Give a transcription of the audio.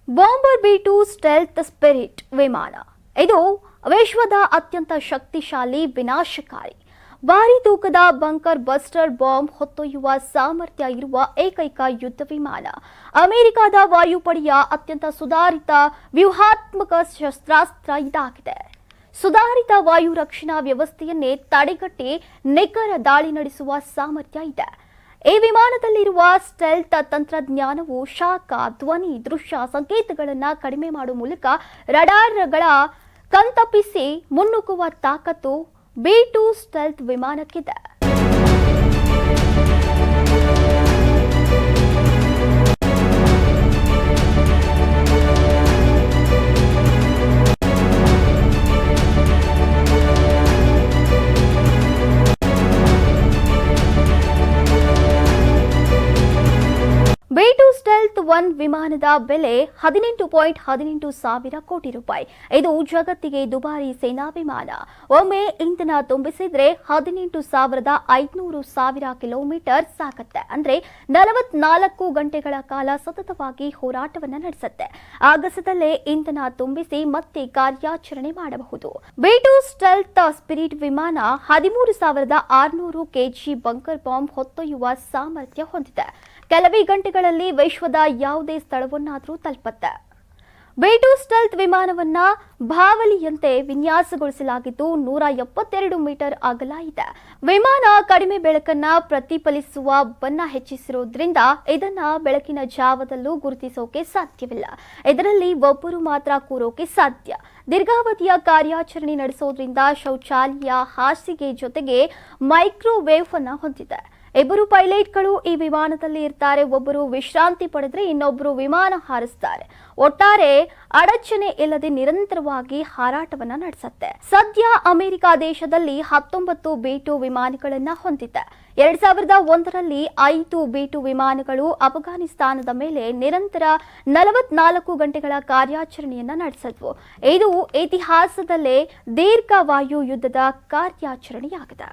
Bomber B two stealth spirit ವಿಮಾನ ಇದು ವಿಶ್ವದ ಅತ್ಯಂತ ಶಕ್ತಿಶಾಲಿ ವಿನಾಶಕಾರಿ ಭಾರಿ ತೂಕದ ಬಂಕರ್ ಬಸ್ಟರ್ ಬಾಂಬ್ ಹೊತ್ತೊಯ್ಯುವ ಸಾಮರ್ಥ್ಯ ಇರುವ ಏಕೈಕ ಯುದ್ಧ ವಿಮಾನ. ಅಮೆರಿಕದ ವಾಯುಪಡೆಯ ಅತ್ಯಂತ ಸುಧಾರಿತ ವ್ಯೂಹಾತ್ಮಕ ಶಸ್ತ್ರಾಸ್ತ್ರ ಇದಾಗಿದೆ. ಸುಧಾರಿತ ವಾಯು ರಕ್ಷಣಾ ವ್ಯವಸ್ಥೆಯನ್ನೇ ತಡೆಗಟ್ಟಿ ನಿಖರ ದಾಳಿ ನಡೆಸುವ ಸಾಮರ್ಥ್ಯ ಇದೆ. ಈ ವಿಮಾನದಲ್ಲಿರುವ ಸ್ಟೆಲ್ತ್ ತಂತ್ರಜ್ಞಾನವು ಶಾಖ, ಧ್ವನಿ, ದೃಶ್ಯ ಸಂಕೇತಗಳನ್ನು ಕಡಿಮೆ ಮಾಡುವ ಮೂಲಕ ರಡಾರ್ಗಳ ಕಣ್ತಪ್ಪಿಸಿ ಮುನ್ನುಗ್ಗುವ ತಾಕತ್ತು ಬಿ2 ಸ್ಟೆಲ್ತ್ ವಿಮಾನಕ್ಕಿದೆ. ಬಿ2 ಸ್ಟೆಲ್ತ್ 1 ವಿಮಾನದ ಬೆಲೆ 18.18 ಸಾವಿರ ಕೋಟಿ ರೂಪಾಯಿ. ಇದು ಜಗತ್ತಿಗೆ ದುಬಾರಿ ಸೇನಾ ವಿಮಾನ. ಒಮ್ಮೆ ಇಂಧನ ತುಂಬಿಸಿದ್ರೆ 18,500 ಕಿಲೋಮೀಟರ್ ಸಾಕತ್ತೆ. ಅಂದ್ರೆ 44 ಗಂಟೆಗಳ ಕಾಲ ಸತತವಾಗಿ ಹೋರಾಟವನ್ನ ನಡೆಸುತ್ತೆ. ಆಗಸದಲ್ಲೇ ಇಂಧನ ತುಂಬಿಸಿ ಮತ್ತೆ ಕಾರ್ಯಾಚರಣೆ ಮಾಡಬಹುದು. ಬಿ2 ಸ್ಟೆಲ್ತ್ ಸ್ಪಿರಿಟ್ ವಿಮಾನ 13,600 ಕೆಜಿ ಬಂಕರ್ ಬಾಂಬ್ ಹೊತ್ತೊಯ್ಯುವ ಸಾಮರ್ಥ್ಯ ಹೊಂದಿದೆ. ಕೆಲವೇ ಗಂಟೆಗಳಲ್ಲಿ ವಿಶ್ವದ ಯಾವುದೇ ಸ್ಥಳವನ್ನಾದರೂ ತಲುಪುತ್ತೆ. ಬಿ2 ಸ್ಟೆಲ್ತ್ ವಿಮಾನವನ್ನ ಬಾವಲಿಯಂತೆ ವಿನ್ಯಾಸಗೊಳಿಸಲಾಗಿದ್ದು 172 ಮೀಟರ್ ಅಗಲ ಇದೆ. ವಿಮಾನ ಕಡಿಮೆ ಬೆಳಕನ್ನ ಪ್ರತಿಫಲಿಸುವ ಬಣ್ಣ ಹೆಚ್ಚಿಸಿರುವುದರಿಂದ ಇದನ್ನ ಬೆಳಕಿನ ಜಾವದಲ್ಲೂ ಗುರುತಿಸೋಕೆ ಸಾಧ್ಯವಿಲ್ಲ. ಇದರಲ್ಲಿ ಒಬ್ಬರು ಮಾತ್ರ ಕೂರೋಕೆ ಸಾಧ್ಯ. ದೀರ್ಘಾವಧಿಯ ಕಾರ್ಯಾಚರಣೆ ನಡೆಸೋದ್ರಿಂದ ಶೌಚಾಲಯ, ಹಾಸಿಗೆ ಜೊತೆಗೆ ಮೈಕ್ರೋವೇವ್ ಅನ್ನ ಹೊಂದಿದೆ. ಇಬ್ಬರು ಪೈಲಟ್ಗಳು ಈ ವಿಮಾನದಲ್ಲಿ ಇರ್ತಾರೆ. ಒಬ್ಬರು ವಿಶ್ರಾಂತಿ ಪಡೆದ್ರೆ ಇನ್ನೊಬ್ಬರು ವಿಮಾನ ಹಾರಿಸ್ತಾರೆ. ಒಟ್ಟಾರೆ ಅಡಚಣೆ ಇಲ್ಲದೆ ನಿರಂತರವಾಗಿ ಹಾರಾಟವನ್ನ ನಡೆಸುತ್ತೆ. ಸದ್ಯ ಅಮೆರಿಕ ದೇಶದಲ್ಲಿ 19 ಬಿ2 ವಿಮಾನಗಳನ್ನ ಹೊಂದಿದೆ. 2001ರಲ್ಲಿ 5 ಬಿ2 ವಿಮಾನಗಳು ಅಫ್ಘಾನಿಸ್ತಾನದ ಮೇಲೆ ನಿರಂತರ 44 ಗಂಟೆಗಳ ಕಾರ್ಯಾಚರಣೆಯನ್ನ ನಡೆಸಿದ್ವು. ಇದು ಇತಿಹಾಸದಲ್ಲೇ ದೀರ್ಘ ವಾಯು ಯುದ್ಧದ ಕಾರ್ಯಾಚರಣೆಯಾಗಿದೆ.